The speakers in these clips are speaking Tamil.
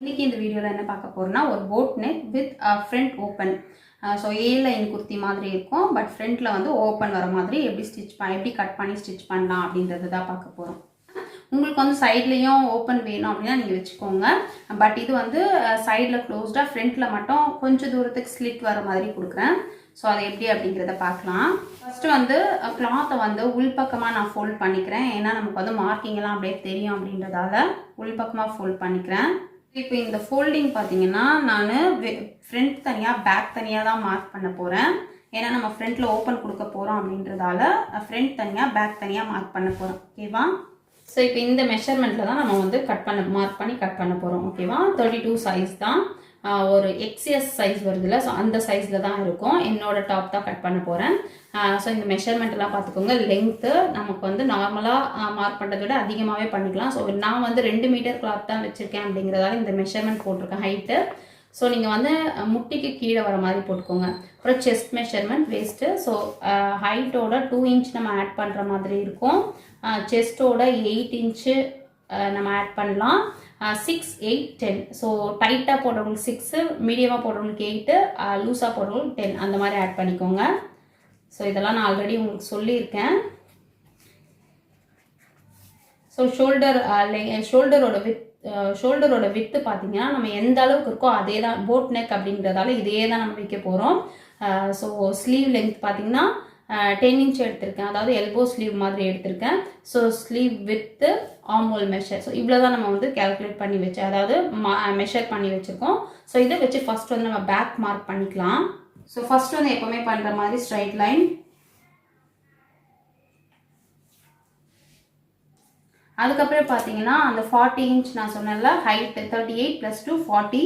இன்னைக்கு இந்த வீடியோவில் என்ன பார்க்க போகிறோம்னா ஒரு boat neck with front open. So A line kurti மாதிரி இருக்கும், பட் ஃப்ரண்ட்டில் வந்து ஓப்பன் வர மாதிரி எப்படி கட் பண்ணி ஸ்டிச் பண்ணலாம் அப்படின்றது தான் பார்க்க போகிறோம். உங்களுக்கு வந்து சைட்லேயும் ஓப்பன் வேணும் அப்படின்னா நீங்கள் வச்சுக்கோங்க. பட் இது வந்து சைடில் க்ளோஸ்டாக, ஃப்ரண்ட்டில் மட்டும் கொஞ்சம் தூரத்துக்கு ஸ்லிட் வர மாதிரி கொடுக்குறேன். ஸோ அதை எப்படி அப்படிங்கிறத பார்க்கலாம். ஃபஸ்ட்டு வந்து கிளாத்தை வந்து உள்பக்கமாக நான் ஃபோல்ட் பண்ணிக்கிறேன். ஏன்னா நமக்கு வந்து மார்க்கிங்லாம் அப்படியே தெரியும் அப்படின்றதால உள்பக்கமாக ஃபோல்ட் பண்ணிக்கிறேன். இப்போ இந்த ஃபோல்டிங் பார்த்தீங்கன்னா நான் ஃப்ரண்ட் தனியாக பேக் தனியாக தான் மார்க் பண்ண போகிறேன். ஏன்னா நம்ம ஃப்ரண்ட்டில் ஓப்பன் கொடுக்க போகிறோம் அப்படின்றதால ஃப்ரண்ட் தனியாக பேக் தனியாக மார்க் பண்ண போகிறோம். ஓகேவா? ஸோ இப்போ இந்த மெஷர்மெண்ட்டில் தான் நம்ம வந்து மார்க் பண்ணி கட் பண்ண போகிறோம். ஓகேவா? 32 சைஸ் தான், ஒரு எக்ஸ்எஸ் சைஸ் வருதுல்ல, ஸோ அந்த சைஸில் தான் இருக்கும். என்னோட டாப் தான் கட் பண்ண போகிறேன். ஸோ இந்த மெஷர்மெண்ட்லாம் பார்த்துக்கோங்க. லென்த்து நமக்கு வந்து நார்மலாக மார்க் பண்ணுறத விட அதிகமாகவே பண்ணிக்கலாம். ஸோ நான் வந்து 2 மீட்டர் கிளாத் தான் வச்சுருக்கேன் அப்படிங்கிறதால இந்த மெஷர்மெண்ட் போட்டிருக்கேன் ஹைட்டு. ஸோ நீங்கள் வந்து முட்டிக்கு கீழே வர மாதிரி போட்டுக்கோங்க. அப்புறம் செஸ்ட் மெஷர்மெண்ட், வேஸ்ட்டு. ஸோ ஹைட்டோட 2 இன்ச் நம்ம ஆட் பண்ணுற மாதிரி இருக்கும். செஸ்ட்டோட 8 இன்ச்சு நம்ம ஆட் பண்ணலாம். 6, 8, 10. ஸோ டைட்டாக போடுறவங்களுக்கு 6, மீடியமாக போடுறவங்களுக்கு 8, லூஸாக போடுறவங்களுக்கு 10 அந்த மாதிரி ஆட் பண்ணிக்கோங்க. ஸோ இதெல்லாம் நான் ஆல்ரெடி உங்களுக்கு சொல்லியிருக்கேன். ஸோ ஷோல்டரோட வித்து பார்த்தீங்கன்னா நம்ம எந்த அளவுக்கு இருக்கோ அதே தான். போட் நெக் அப்படிங்கிறதால இதே தான் நம்ம வைக்க போகிறோம். ஸோ ஸ்லீவ் லென்த் பார்த்தீங்கன்னா 10 இன்ச் எடுத்திருக்கேன், அதாவது எல்போ ஸ்லீவ் மாதிரி எடுத்திருக்கேன். So sleeve with armhole measure. So இவ்வளோ தான் நம்ம வந்து கேல்குலேட் பண்ணி வச்சோம், அதாவது மெஷர் பண்ணி வச்சுருக்கோம். ஸோ இதை வச்சு ஃபஸ்ட் வந்து நம்ம பேக் மார்க் பண்ணிக்கலாம். ஸோ ஃபஸ்ட் வந்து எப்போவுமே பண்ணுற மாதிரி ஸ்ட்ரைட் லைன். அதுக்கப்புறம் பார்த்தீங்கன்னா அந்த 40 இன்ச் நான் சொன்னேன்ல ஹைட், 38 + 2 40.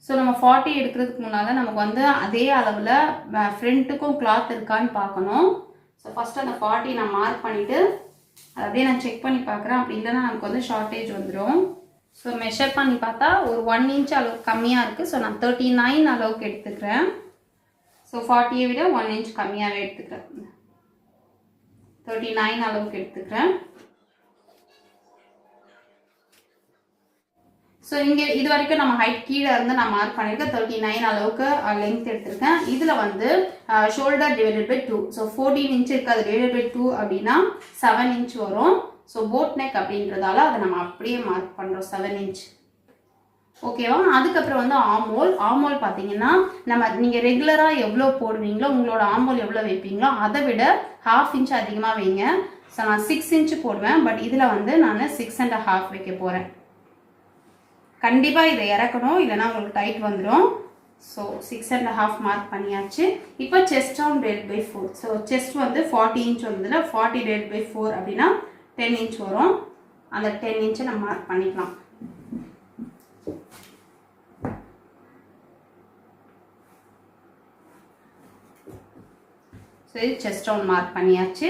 ஸோ நம்ம 40 எடுக்கிறதுக்கு முன்னால் நமக்கு வந்து அதே அளவில் ஃப்ரண்ட்டுக்கும் கிளாத் இருக்கான்னு பார்க்கணும். ஸோ ஃபஸ்ட்டு அந்த 40 நான் மார்க் பண்ணிவிட்டு அதை அப்படியே நான் செக் பண்ணி பார்க்குறேன். அப்படி இல்லைன்னா நமக்கு வந்து ஷார்ட்டேஜ் வந்துடும். ஸோ மெஷர் பண்ணி பார்த்தா ஒரு 1 இன்ச் அளவுக்கு கம்மியாக இருக்குது. ஸோ நான் 39 அளவுக்கு எடுத்துக்கிறேன். ஸோ 40யை விட 1 இன்ச் கம்மியாகவே எடுத்துக்கிறேன். 39 அளவுக்கு எடுத்துக்கிறேன். ஸோ இங்கே இது வரைக்கும் நம்ம ஹைட் கீழே இருந்து நான் மார்க் பண்ணியிருக்கேன். 39 அளவுக்கு லென்த் எடுத்திருக்கேன். இதில் வந்து shoulder divided by 2. So 14 inch இருக்குது, அது டிவைடட் பை 2 அப்படின்னா 7 இன்ச் வரும். ஸோ போட் நெக் அப்படின்றதால அதை நம்ம அப்படியே மார்க் பண்ணுறோம் 7 இன்ச். ஓகேவா? அதுக்கப்புறம் வந்து ஆர்ம்ஹோல் பார்த்தீங்கன்னா நீங்கள் ரெகுலராக எவ்வளோ போடுவீங்களோ, உங்களோட ஆர்ம்ஹோல் எவ்வளோ வைப்பீங்களோ அதை விட 1/2 இன்ச் அதிகமாக வைங்க. ஸோ நான் 6 இன்ச்சு போடுவேன், பட் இதில் வந்து நான் 6.5 வைக்க போகிறேன். கண்டிப்பாக இதை இறக்கணும், இல்லைனா உங்களுக்கு டைட் வந்துடும். ஸோ 6.5 மார்க் பண்ணியாச்சு. இப்போ chest round divide by 4. So chest வந்து 40 இன்ச் வந்ததில் 40 டிவைட் பை 4 அப்படின்னா 10 இன்ச் வரும். அந்த 10 இன்ச்சை நம்ம மார்க் பண்ணிக்கலாம். சரி, செஸ்ட் ரவுண்ட் மார்க் பண்ணியாச்சு.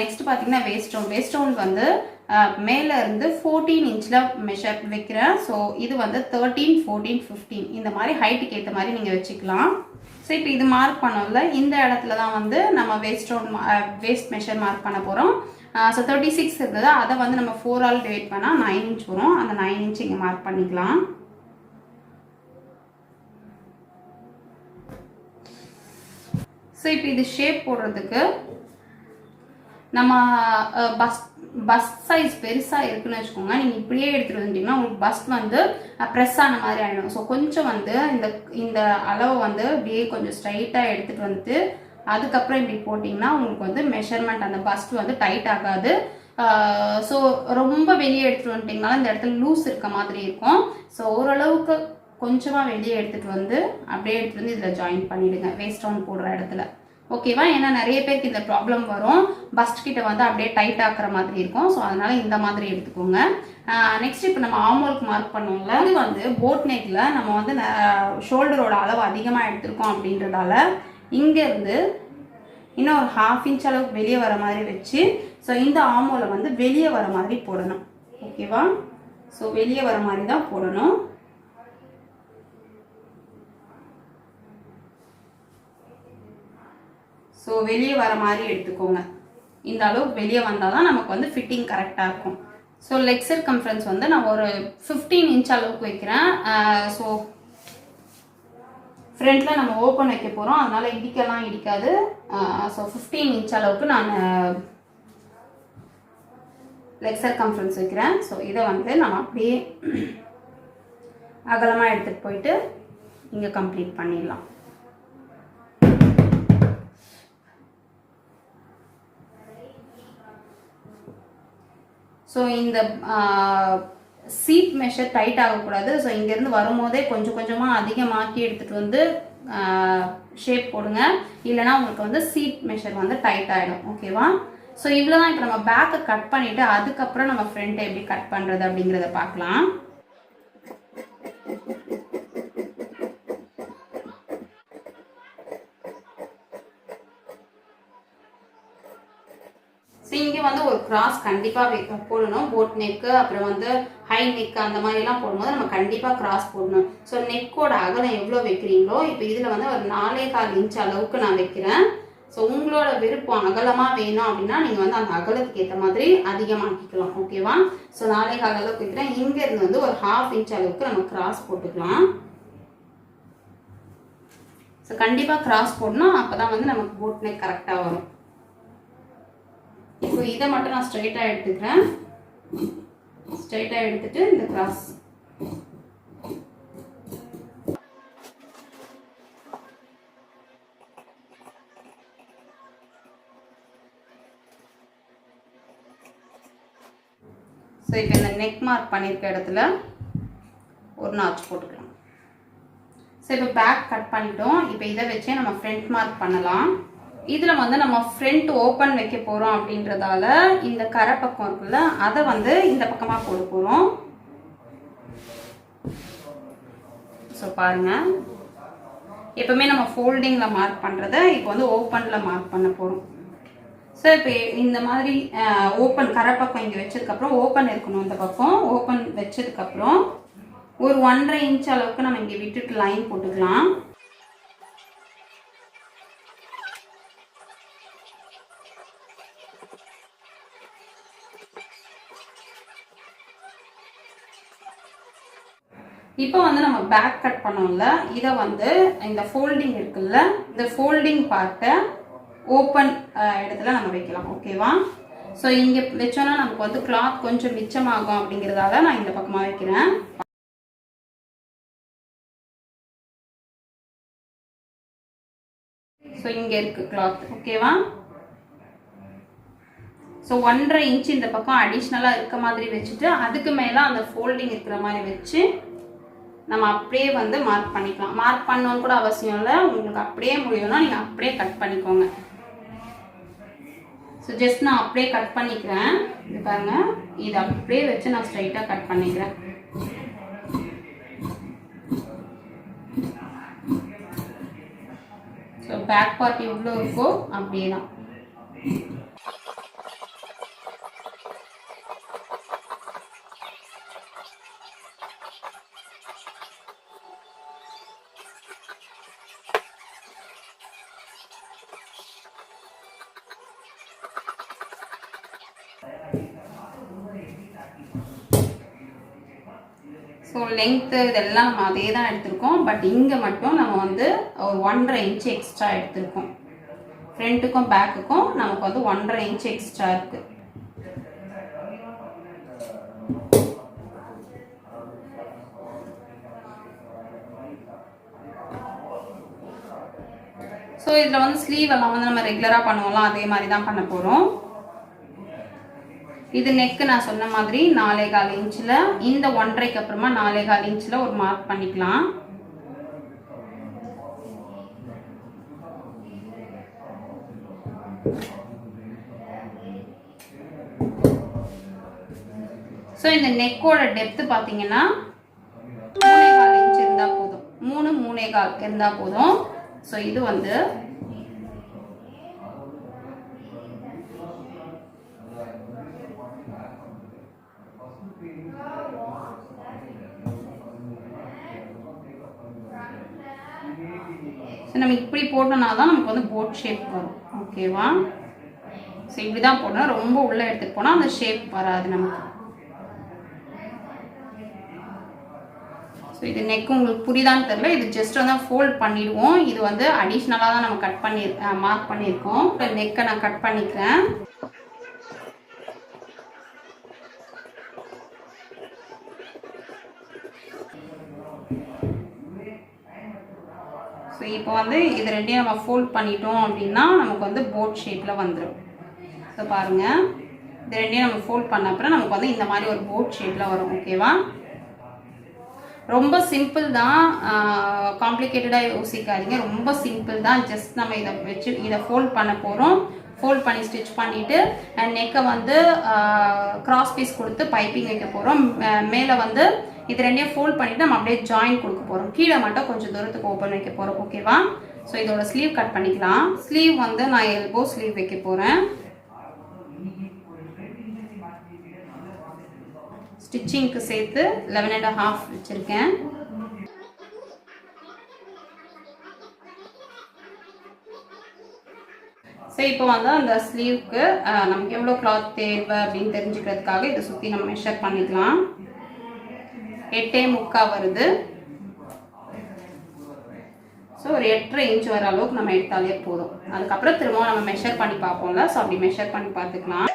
நெக்ஸ்ட் பார்த்தீங்கன்னா வேஸ்ட் ரவுண்ட் வந்து மேலே இருந்து 14 இன்ச்சில் மெஷர் வைக்கிறேன். ஸோ இது வந்து 13, 14, 15 இந்த மாதிரி ஹைட்டுக்கு ஏற்ற மாதிரி நீங்கள் வச்சுக்கலாம். ஸோ இப்போ இது மார்க் பண்ணோம்ல, இந்த இடத்துல தான் வந்து நம்ம வேஸ்ட் மெஷர் மார்க் பண்ண போகிறோம். ஸோ 36 இருக்குது, அதை வந்து நம்ம 4 ஆல் டிவைட் பண்ணால் 9 இன்ச் வரும். அந்த 9 இன்ச் இங்கே மார்க் பண்ணிக்கலாம். ஸோ இப்போ இது ஷேப் போடுறதுக்கு நம்ம பஸ்ட் சைஸ் பெருசாக இருக்குன்னு வச்சுக்கோங்க. நீங்கள் இப்படியே எடுத்துகிட்டு வந்துட்டீங்கன்னா உங்களுக்கு பஸ்ட் வந்து ப்ரெஸ் ஆன மாதிரி ஆகிடும். ஸோ கொஞ்சம் வந்து இந்த அளவை வந்து இப்படியே கொஞ்சம் ஸ்ட்ரைட்டாக எடுத்துகிட்டு வந்துட்டு அதுக்கப்புறம் இப்படி போட்டிங்கன்னா உங்களுக்கு வந்து மெஷர்மெண்ட் அந்த பஸ்ட் வந்து டைட் ஆகாது. ஸோ ரொம்ப வெளியே எடுத்துகிட்டு வந்துட்டிங்கனால இந்த இடத்துல லூஸ் இருக்க மாதிரி இருக்கும். ஸோ ஓரளவுக்கு கொஞ்சமாக வெளியே எடுத்துகிட்டு வந்து அப்படியே எடுத்துகிட்டு வந்து இதில் ஜாயின் பண்ணிவிடுங்க வேஸ்ட் ரவுண்ட் போடுற இடத்துல. ஓகேவா? ஏன்னா நிறைய பேருக்கு இந்த ப்ராப்ளம் வரும், பஸ்ட் கிட்ட வந்து அப்படியே டைட் ஆக்குற மாதிரி இருக்கும். ஸோ அதனால இந்த மாதிரி எடுத்துக்கோங்க. நெக்ஸ்ட் இப்போ நம்ம ஆர்ம்ஹோலுக்கு மார்க் பண்ணுவோம்ல, இது வந்து போட் நெக்கில் நம்ம வந்து ஷோல்டரோட அளவு அதிகமாக எடுத்திருக்கோம் அப்படின்றதால இங்கேருந்து இன்னும் ஒரு 1/2 இன்ச் அளவுக்கு வெளியே வர மாதிரி வச்சு ஸோ இந்த ஆர்ம்ஹோலை வந்து வெளியே வர மாதிரி போடணும். ஓகேவா? ஸோ வெளியே வர மாதிரி தான் போடணும். ஸோ வெளியே வர மாதிரி எடுத்துக்கோங்க. இந்த அளவுக்கு வெளியே வந்தால் தான் நமக்கு வந்து ஃபிட்டிங் கரெக்டாக இருக்கும். ஸோ லெக் சர்கம்ஃபரன்ஸ் வந்து நான் ஒரு 15 இன்ச் அளவுக்கு வைக்கிறேன். ஸோ ஃப்ரண்ட்டில் நம்ம ஓப்பன் வைக்க போகிறோம், அதனால் இடிக்கலாம் இடிக்காது. ஸோ 15 இன்ச் அளவுக்கு நான் லெக் சர்கம்ஃபரன்ஸ் வைக்கிறேன். ஸோ இதை வந்து நம்ம அப்படியே அகலமாக எடுத்துகிட்டு போயிட்டு இங்கே கம்ப்ளீட் பண்ணிடலாம். ஸோ இந்த சீட் மெஷர் டைட் ஆகக்கூடாது. ஸோ இங்கேருந்து வரும்போதே கொஞ்சம் கொஞ்சமாக அதிகமாக்கி எடுத்துகிட்டு வந்து ஷேப் போடுங்க, இல்லைனா உங்களுக்கு வந்து சீட் மெஷர் வந்து டைட் ஆகிடும். ஓகேவா? ஸோ இவ்வளோ தான். இப்போ நம்ம பேக்கை கட் பண்ணிவிட்டு அதுக்கப்புறம் நம்ம ஃப்ரண்ட்டை எப்படி கட் பண்ணுறது அப்படிங்கிறத பார்க்கலாம். ஸோ இங்கே வந்து ஒரு கிராஸ் கண்டிப்பாக போடணும். போட் நெக்கு, அப்புறம் வந்து ஹை நெக் அந்த மாதிரிலாம் போடும்போது நம்ம கண்டிப்பாக கிராஸ் போடணும். ஸோ நெக்கோட அகலம் எவ்வளோ வைக்கிறீங்களோ, இப்போ இதில் வந்து ஒரு 4.25 இன்ச் அளவுக்கு நான் வைக்கிறேன். ஸோ உங்களோட விருப்பம் அகலமாக வேணும் அப்படின்னா நீங்கள் வந்து அந்த அகலத்துக்கு ஏற்ற மாதிரி அதிகமாக்கிக்கலாம். ஓகேவா? ஸோ 4.25 அளவுக்கு வைக்கிறேன். இங்கேருந்து வந்து ஒரு 1/2 இன்ச் அளவுக்கு நம்ம கிராஸ் போட்டுக்கலாம். ஸோ கண்டிப்பாக கிராஸ் போடணும், அப்போ தான் வந்து நமக்கு போட் நெக் கரெக்டாக வரும். இப்போ இதை மட்டும் நான் ஸ்ட்ரைட்டாக எடுத்துக்கிறேன். ஸ்ட்ரைட்டாக எடுத்துட்டு இந்த கிராஸ் ஸோ இப்போ இந்த நெக் மார்க் பண்ணியிருக்க இடத்துல ஒரு நாச் போட்டுக்கலாம். ஸோ இப்போ பேக் கட் பண்ணிட்டோம். இப்போ இதை வச்சே நம்ம ஃப்ரண்ட் மார்க் பண்ணலாம். இதில் வந்து நம்ம ஃப்ரண்ட் ஓப்பன் வைக்க போகிறோம் அப்படின்றதால இந்த கரை பக்கம் இருக்குல்ல, அதை வந்து இந்த பக்கமாக போட போகிறோம். ஸோ பாருங்கள், எப்பவுமே நம்ம ஃபோல்டிங்கில் மார்க் பண்ணுறத இப்போ வந்து ஓப்பனில் மார்க் பண்ண போகிறோம். ஸோ இப்போ இந்த மாதிரி ஓப்பன் கரை பக்கம் இங்கே வச்சதுக்கப்புறம் ஓப்பன் இருக்கணும். இந்த பக்கம் ஓப்பன் வச்சதுக்கப்புறம் ஒரு 1.5 இன்ச் அளவுக்கு நம்ம இங்கே விட்டுட்டு லைன் போட்டுக்கலாம். இப்போ வந்து நம்ம பேக் கட் பண்ணோம்ல, இதை வந்து இந்த ஃபோல்டிங் இருக்குல்ல, இந்த ஃபோல்டிங் பார்ட்டை ஓப்பன் இடத்துல நம்ம வைக்கலாம். ஓகேவா? ஸோ இங்கே வச்சோன்னா நமக்கு வந்து கிளாத் கொஞ்சம் மிச்சமாகும் அப்படிங்கிறதால நான் இந்த பக்கமாக வைக்கிறேன். ஸோ இங்கே இருக்குது கிளாத். ஓகேவா? ஸோ 1.5 இன்ச் இந்த பக்கம் அடிஷ்னலாக இருக்க மாதிரி வச்சுட்டு அதுக்கு மேலே அந்த ஃபோல்டிங் இருக்கிற மாதிரி வச்சு நம்ம அப்படியே வந்து மார்க் பண்ணிக்கலாம். மார்க் பண்ணணும்னு கூட அவசியம் இல்லை, உங்களுக்கு அப்படியே முடியும்னா நீங்கள் அப்படியே கட் பண்ணிக்கோங்க. ஸோ ஜஸ்ட் நான் அப்படியே கட் பண்ணிக்கிறேன். இது பாருங்கள், இதை அப்படியே வச்சு நான் ஸ்ட்ரைட்டாக கட் பண்ணிக்கிறேன். ஸோ பேக் பார்ட் எவ்வளோ இருக்கோ அப்படியே தான். ஸோ லெங்க்த்து இதெல்லாம் நம்ம அதே தான் எடுத்திருக்கோம். பட் இங்கே மட்டும் நம்ம வந்து ஒரு 1.5 இன்ச் எக்ஸ்ட்ரா எடுத்திருக்கோம். ஃப்ரண்ட்டுக்கும் பேக்குக்கும் நமக்கு வந்து 1.5 இன்ச் எக்ஸ்ட்ரா இருக்குது. ஸோ இதில் வந்து ஸ்லீவ் எல்லாம் வந்து நம்ம ரெகுலராக பண்ணுவோம்லாம், அதே மாதிரி தான் பண்ண போகிறோம். இது நெக்கு நான் சொன்ன மாதிரி 4.25 இன்ச்சில், இந்த 1.5க்கு அப்புறமா 4.25 இன்ச்சில் ஒரு மார்க் பண்ணிக்கலாம். ஸோ இந்த நெக்கோட டெப்த்து பார்த்தீங்கன்னா 3.25 இன்ச் இருந்தால் போதும். 3.25 இருந்தால் போதும். ஸோ இது வந்து நம்ம இப்படி போட்டோம்னா தான் நமக்கு வந்து போட் ஷேப் வரும். ஓகேவா? ஸோ இப்படி தான் போடணும். ரொம்ப உள்ளே எடுத்துகிட்டு போனால் அந்த ஷேப் வராது நமக்கு. ஸோ இது நெக் உங்களுக்கு புரியுதான்னு தெரியல. இது ஜஸ்ட் வந்து ஃபோல்ட் பண்ணிடுவோம். இது வந்து அடிஷ்னலாக தான் நம்ம கட் பண்ணி மார்க் பண்ணியிருக்கோம். இப்போ நெக்கை நான் கட் பண்ணிக்கிறேன். ஸோ இப்போ வந்து இது ரெண்டையும் நம்ம ஃபோல்ட் பண்ணிட்டோம் அப்படின்னா நமக்கு வந்து போட் ஷேப்பில் வந்துடும். ஸோ பாருங்கள், இது ரெண்டையும் நம்ம ஃபோல்ட் பண்ண அப்புறம் நமக்கு வந்து இந்த மாதிரி ஒரு போட் ஷேப்பில் வரும். ஓகேவா? ரொம்ப சிம்பிள் தான், காம்ப்ளிகேட்டடாக யோசிக்காதீங்க. ரொம்ப சிம்பிள் தான். ஜஸ்ட் நம்ம இதை வச்சு இதை ஃபோல்ட் பண்ண போகிறோம். ஃபோல்ட் பண்ணி ஸ்டிச் பண்ணிவிட்டு அண்ட் நெக்கை வந்து கிராஸ் பீஸ் கொடுத்து பைப்பிங் வைக்க போகிறோம். மேலே வந்து இது ரெண்டையும் ஃபோல்ட் பண்ணிவிட்டு நம்ம அப்படியே ஜாயின் கொடுக்க போகிறோம். கீழே மட்டும் கொஞ்சம் தூரத்துக்கு ஓப்பன் வைக்க போகிறோம். ஓகேவா? ஸோ இதோட ஸ்லீவ் கட் பண்ணிக்கலாம். ஸ்லீவ் வந்து நான் எல்போ ஸ்லீவ் வைக்க போகிறேன். ஸ்டிச்சிங்க்கு சேர்த்து 11.5 வச்சுருக்கேன். ஸோ இப்போ வந்து அந்த ஸ்லீவ்க்கு நமக்கு எவ்வளோ கிளாத் தேவை அப்படின்னு தெரிஞ்சுக்கிறதுக்காக இதை சுற்றி நம்ம மெஷர் பண்ணிக்கலாம். 8.75 வருது. ஸோ ஒரு 8.5 இன்ச் வர அளவுக்கு நம்ம எடுத்தாலே போதும். அதுக்கப்புறம் திரும்பவும் நம்ம மெஷர் பண்ணி பார்ப்போம்ல. ஸோ அப்படி மெஷர் பண்ணி பார்த்துக்கலாம்.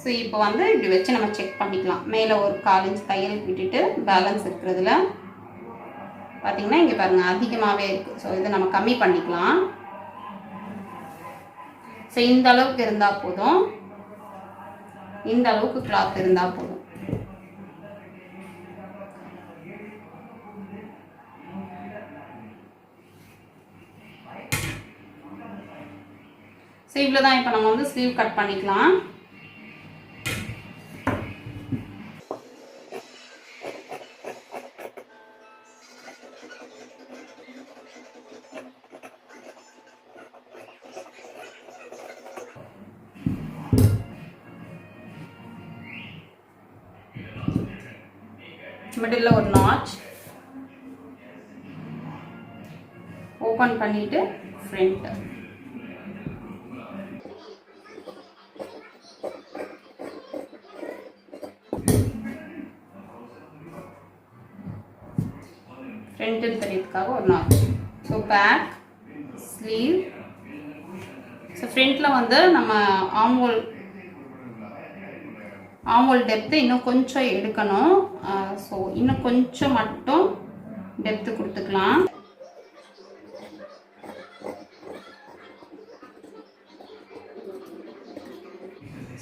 ஸோ இப்போ வந்து இப்படி வச்சு நம்ம செக் பண்ணிக்கலாம். மேலே ஒரு 1/4 இன்ச் தையல் விட்டுட்டு பேலன்ஸ் இருக்கிறதுல பார்த்தீங்கன்னா இங்கே பாருங்கள் அதிகமாகவே இருக்குது. ஸோ இதை நம்ம கம்மி பண்ணிக்கலாம். ஸோ இந்த அளவுக்கு இருந்தால் போதும். இந்த அளவுக்கு கிளாத் இருந்தால் போதும். ஸோ இவ்வளோ தான். இப்போ நம்ம வந்து ஸ்லீவ் கட் பண்ணிக்கலாம். மிடில் ஒரு நாட்ச் ஓப்பன் பண்ணிட்டு ஃப்ரண்ட் ஃப்ரண்ட்டில் தெரியறதுக்காக ஒரு notch. So back sleeve. So ஃப்ரண்ட்டில் வந்து நம்ம ஆம்ஹோல் டெப்த்து இன்னும் கொஞ்சம் எடுக்கணும். ஸோ இன்னும் கொஞ்சம் மட்டும் டெப்த்து கொடுத்துக்கலாம்.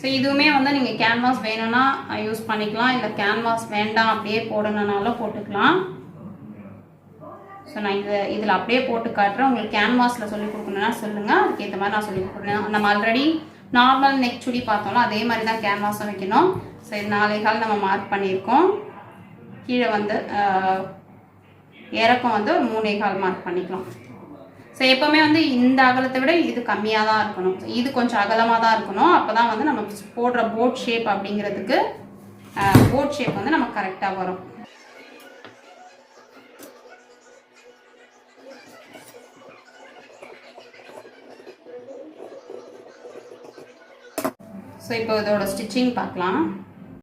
ஸோ இதுவுமே வந்து நீங்கள் கேன்வாஸ் வேணும்னா யூஸ் பண்ணிக்கலாம், இல்லை கேன்வாஸ் வேண்டாம் அப்படியே போடணுன்னாலும் போட்டுக்கலாம். ஸோ நான் இதில் அப்படியே போட்டு காட்டுறேன். உங்களுக்கு கேன்வாஸில் சொல்லிக் கொடுக்கணுன்னா சொல்லுங்கள், அதுக்கேற்ற மாதிரி நான் சொல்லிக் கொடுக்குறேன். நம்ம ஆல்ரெடி நார்மல் நெக் சுடி பார்த்தோம்ல, அதே மாதிரி தான் கேன்வாஸும் வைக்கணும். ஸோ இது 4.25 நம்ம மார்க் பண்ணியிருக்கோம். கீழே வந்து இறக்கம் வந்து ஒரு 3.25 மார்க் பண்ணிக்கலாம். ஸோ எப்போவுமே வந்து இந்த அகலத்தை விட இது கம்மியாக தான் இருக்கணும். இது கொஞ்சம் அகலமாக தான் இருக்கணும். அப்போ தான் வந்து நம்ம போடுற போட் ஷேப் அப்படிங்கிறதுக்கு போட் ஷேப் வந்து நமக்கு கரெக்டாக வரும். ஸோ இப்போ இதோட ஸ்டிச்சிங் பார்க்கலாம்.